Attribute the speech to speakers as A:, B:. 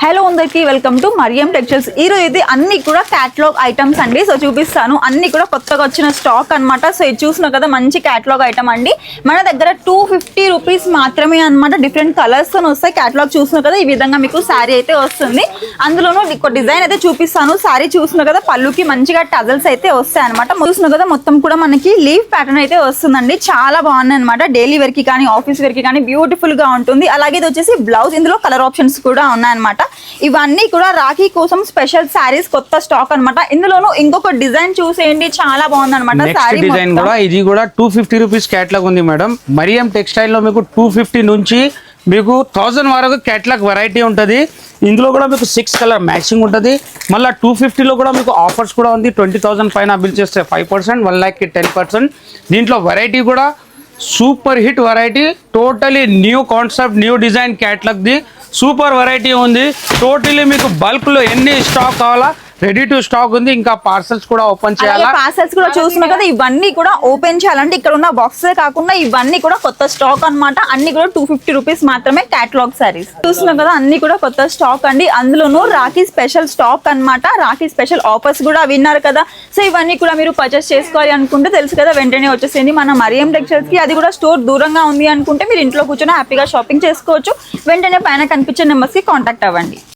A: Hello అందరికీ welcome to Mariam textiles. ఈ రోజు ఇది అన్ని కూడా క్యాటలాగ్ ఐటమ్స్ అండి. సో చూపిస్తాను, అన్ని కూడా కొత్తగా వచ్చిన స్టాక్ అన్నమాట. సో ఇది చూసిన కదా మంచి క్యాటలాగ్ ఐటమ్ అండి. మన దగ్గర 250 రూపీస్ మాత్రమే అన్నమాట. డిఫరెంట్ కలర్స్ తో వస్తాయి. క్యాటలాగ్ చూసిన కదా ఈ విధంగా మీకు శారీ అయితే వస్తుంది. అందులోనూ ఒక డిజైన్ అయితే చూపిస్తాను. శారీ చూసిన కదా పళ్ళుకి మంచిగా టజల్స్ అయితే వస్తాయి అనమాట. చూసిన కదా మొత్తం కూడా మనకి లీఫ్ ప్యాటర్న్ అయితే వస్తుందండి. చాలా బాగుంది అనమాట. డైలీ వేర్ కి కానీ ఆఫీస్ వేర్ కి కానీ బ్యూటిఫుల్ గా ఉంటుంది. అలాగే ఇది వచ్చేసి బ్లౌజ్, ఇందులో కలర్ ఆప్షన్స్ కూడా ఉన్నాయన్నమాట. ఇవన్నీ కూడా రాఖీ కోసం స్పెషల్ సారీస్ కొత్త స్టాక్ అన్నమాట. ఇందులోనూ ఇంకొక డిజైన్ చూసేయండి, చాలా బాగుంది అనమాట. సారీ
B: డిజైన్ కూడా ఇది కూడా 250 రూపీస్ క్యాటలాగ్ ఉంది మేడం. మరియం టెక్స్టైల్ లో మీకు 250 నుంచి మీకు 1000 వరకు క్యాటలాగ్ వెరైటీ ఉంటుంది. ఇందులో కూడా మీకు 6 కలర్ మ్యాచింగ్ ఉంటుంది. మళ్ళీ 250లో కూడా మీకు ఆఫర్స్ కూడా ఉంది. 20,000 పైన బిల్ చేస్తే 5%, 1 lakh కి 10%. దీంట్లో వెరైటీ కూడా super hit variety, totally new concept, new design catalogue the super variety ఉంది. టోటలీ మీకు బల్క్ లో ఎన్ని స్టాక్ కావాలా రెడీ టు స్టాక్ ఉంది. ఇంకా పార్సల్స్ కూడా ఓపెన్ చేయాలి.
A: పార్సల్స్ కూడా చూస్తున్నాం కదా, ఇవన్నీ కూడా ఓపెన్ చేయాలంటే ఇక్కడ ఉన్న బాక్సే కాకుండా ఇవన్నీ కూడా కొత్త స్టాక్ అన్నమాట. అన్ని కూడా 250 రూపీస్ మాత్రమే క్యాటలాగ్ సారీస్ చూస్తున్నాం కదా, అన్ని కూడా కొత్త స్టాక్ అండి. అందులోనూ రాఖీ స్పెషల్ స్టాక్ అన్నమాట. రాఖీ స్పెషల్ ఆఫర్స్ కూడా విన్నారు కదా. సో ఇవన్నీ కూడా మీరు పర్చేస్ చేసుకోవాలి అనుకుంటే తెలుసు కదా, వెంటనే వచ్చేసింది మన మరియం టెక్స్టైల్స్ కి. అది కూడా స్టోర్ దూరంగా ఉంది అనుకుంటే మీరు ఇంట్లో కూర్చొని హ్యాపీగా షాపింగ్ చేసుకోవచ్చు. వెంటనే పైన కనిపించే నెంబర్స్ కి కాంటాక్ట్ అవ్వండి.